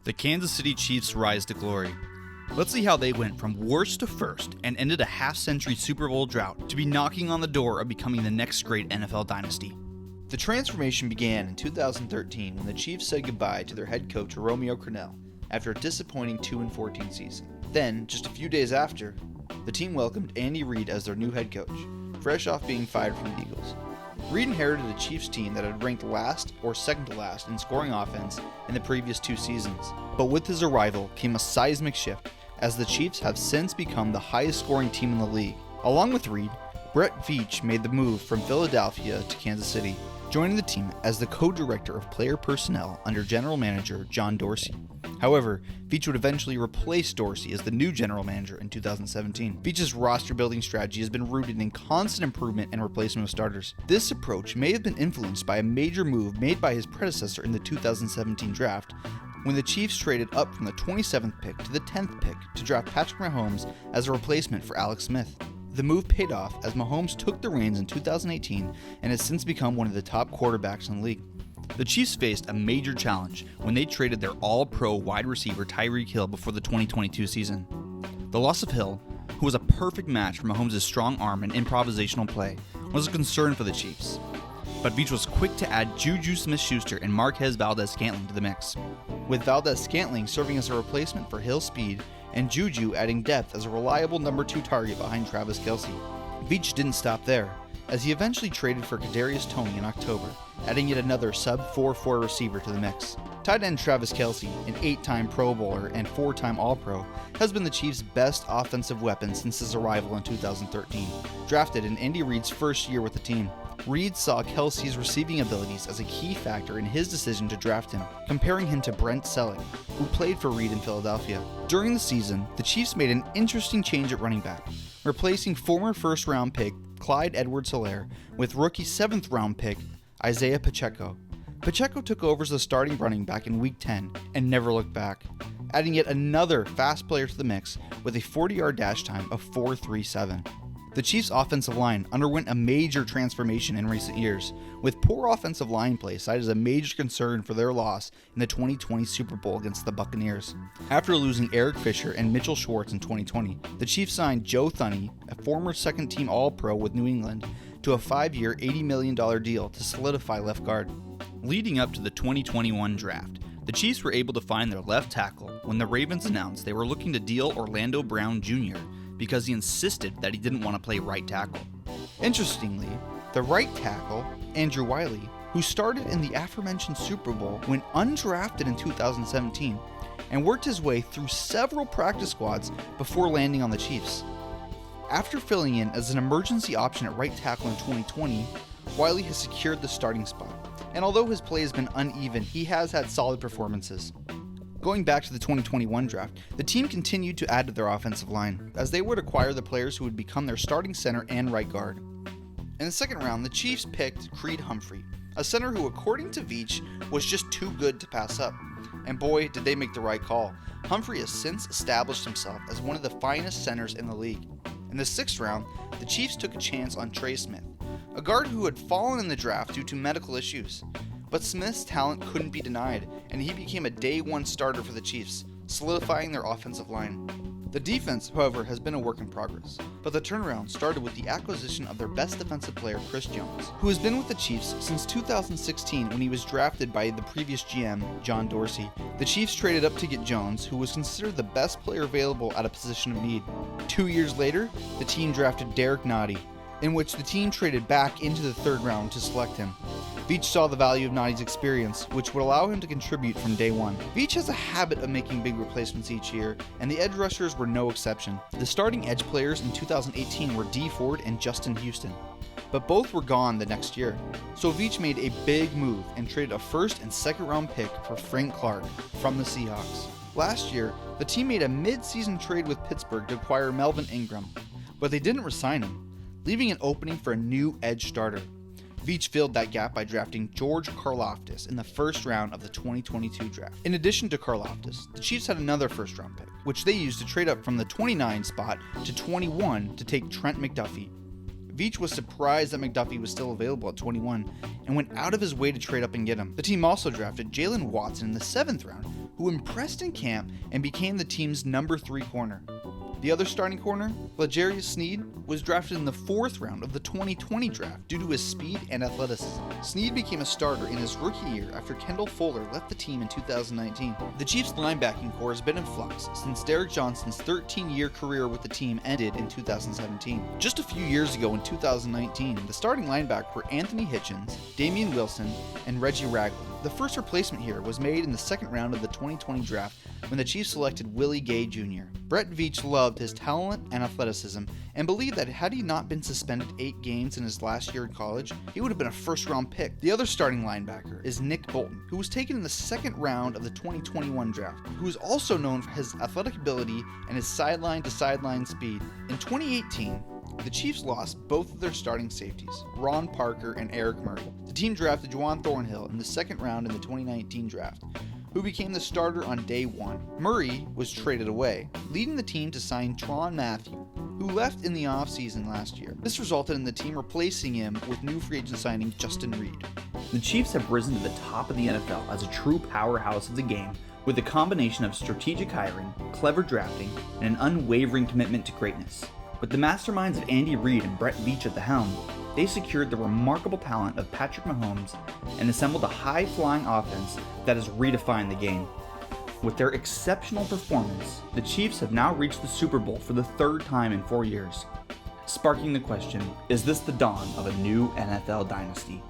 The Kansas City Chiefs rise to glory. Let's see how they went from worst to first and ended a half-century Super Bowl drought to be knocking on the door of becoming the next great NFL dynasty. The transformation began in 2013 when the Chiefs said goodbye to their head coach Romeo Crennel after a disappointing 2-14 season. Then, just a few days after, the team welcomed Andy Reid as their new head coach, fresh off being fired from the Eagles. Reid inherited a Chiefs team that had ranked last or second to last in scoring offense in the previous 2 seasons. But with his arrival came a seismic shift, as the Chiefs have since become the highest scoring team in the league. Along with Reid, Brett Veach made the move from Philadelphia to Kansas City, joining the team as the co-director of player personnel under general manager John Dorsey. However, Veach would eventually replace Dorsey as the new general manager in 2017. Veach's roster building strategy has been rooted in constant improvement and replacement of starters. This approach may have been influenced by a major move made by his predecessor in the 2017 draft, when the Chiefs traded up from the 27th pick to the 10th pick to draft Patrick Mahomes as a replacement for Alex Smith. The move paid off as Mahomes took the reins in 2018 and has since become one of the top quarterbacks in the league. The Chiefs faced a major challenge when they traded their all-pro wide receiver Tyreek Hill before the 2022 season. The loss of Hill, who was a perfect match for Mahomes' strong arm and improvisational play, was a concern for the Chiefs. But Veach was quick to add Juju Smith-Schuster and Marquez Valdes-Scantling to the mix, with Valdes-Scantling serving as a replacement for Hill's speed and Juju adding depth as a reliable number 2 target behind Travis Kelce. Veach didn't stop there, as he eventually traded for Kadarius Toney in October, adding yet another sub-4-4 receiver to the mix. Tight end Travis Kelce, an 8-time Pro Bowler and 4-time All-Pro, has been the Chiefs' best offensive weapon since his arrival in 2013, drafted in Andy Reid's first year with the team. Reid saw Kelce's receiving abilities as a key factor in his decision to draft him, comparing him to Brent Selleck, who played for Reid in Philadelphia. During the season, the Chiefs made an interesting change at running back, replacing former first-round pick Clyde Edwards-Helaire with rookie 7th-round pick Isaiah Pacheco. Pacheco took over as the starting running back in Week 10 and never looked back, adding yet another fast player to the mix with a 40-yard dash time of 4.37. The Chiefs' offensive line underwent a major transformation in recent years, with poor offensive line play cited as a major concern for their loss in the 2020 Super Bowl against the Buccaneers. After losing Eric Fisher and Mitchell Schwartz in 2020, the Chiefs signed Joe Thuney, a former second-team All-Pro with New England, to a 5-year, $80 million deal to solidify left guard. Leading up to the 2021 draft, the Chiefs were able to find their left tackle when the Ravens announced they were looking to deal Orlando Brown Jr., because he insisted that he didn't want to play right tackle. Interestingly, the right tackle, Andrew Wiley, who started in the aforementioned Super Bowl, went undrafted in 2017 and worked his way through several practice squads before landing on the Chiefs. After filling in as an emergency option at right tackle in 2020, Wiley has secured the starting spot, and although his play has been uneven, he has had solid performances. Going back to the 2021 draft, the team continued to add to their offensive line, as they would acquire the players who would become their starting center and right guard. In the second round, the Chiefs picked Creed Humphrey, a center who, according to Veach, was just too good to pass up. And boy, did they make the right call. Humphrey has since established himself as one of the finest centers in the league. In the sixth round, the Chiefs took a chance on Trey Smith, a guard who had fallen in the draft due to medical issues. But Smith's talent couldn't be denied, and he became a day 1 starter for the Chiefs, solidifying their offensive line. The defense, however, has been a work in progress, but the turnaround started with the acquisition of their best defensive player, Chris Jones, who has been with the Chiefs since 2016 when he was drafted by the previous GM, John Dorsey. The Chiefs traded up to get Jones, who was considered the best player available at a position of need. 2 years later, the team drafted Derek Nottie, in which the team traded back into the third round to select him. Veach saw the value of Nottie's experience, which would allow him to contribute from day 1. Veach has a habit of making big replacements each year, and the edge rushers were no exception. The starting edge players in 2018 were Dee Ford and Justin Houston, but both were gone the next year. So Veach made a big move and traded a first and second round pick for Frank Clark from the Seahawks. Last year, the team made a mid-season trade with Pittsburgh to acquire Melvin Ingram, but they didn't re-sign him, leaving an opening for a new edge starter. Veach filled that gap by drafting George Karlaftis in the first round of the 2022 draft. In addition to Karlaftis, the Chiefs had another first-round pick, which they used to trade up from the 29 spot to 21 to take Trent McDuffie. Veach was surprised that McDuffie was still available at 21 and went out of his way to trade up and get him. The team also drafted Jalen Watson in the 7th round, who impressed in camp and became the team's number 3 corner. The other starting corner, L'Jarius Sneed, was drafted in the 4th round of the 2020 draft due to his speed and athleticism. Sneed became a starter in his rookie year after Kendall Fuller left the team in 2019. The Chiefs' linebacking core has been in flux since Derrick Johnson's 13-year career with the team ended in 2017. Just a few years ago in 2019, the starting linebackers were Anthony Hitchens, Damian Wilson, and Reggie Ragland. The first replacement here was made in the 2nd round of the 2020 draft when the Chiefs selected Willie Gay Jr. Brett Veach loved his talent and athleticism and believed that had he not been suspended 8 games in his last year in college, he would have been a first-round pick. The other starting linebacker is Nick Bolton, who was taken in the 2nd round of the 2021 draft, who is also known for his athletic ability and his sideline-to-sideline speed. In 2018, the Chiefs lost both of their starting safeties, Ron Parker and Eric Murray. The team drafted Juwan Thornhill in the 2nd round in the 2019 draft, who became the starter on day 1. Murray was traded away, leading the team to sign Tron Matthew, who left in the offseason last year. This resulted in the team replacing him with new free agent signing Justin Reid. The Chiefs have risen to the top of the NFL as a true powerhouse of the game with a combination of strategic hiring, clever drafting, and an unwavering commitment to greatness. With the masterminds of Andy Reid and Brett Veach at the helm, they secured the remarkable talent of Patrick Mahomes and assembled a high-flying offense that has redefined the game. With their exceptional performance, the Chiefs have now reached the Super Bowl for the 3rd time in 4 years, sparking the question, is this the dawn of a new NFL dynasty?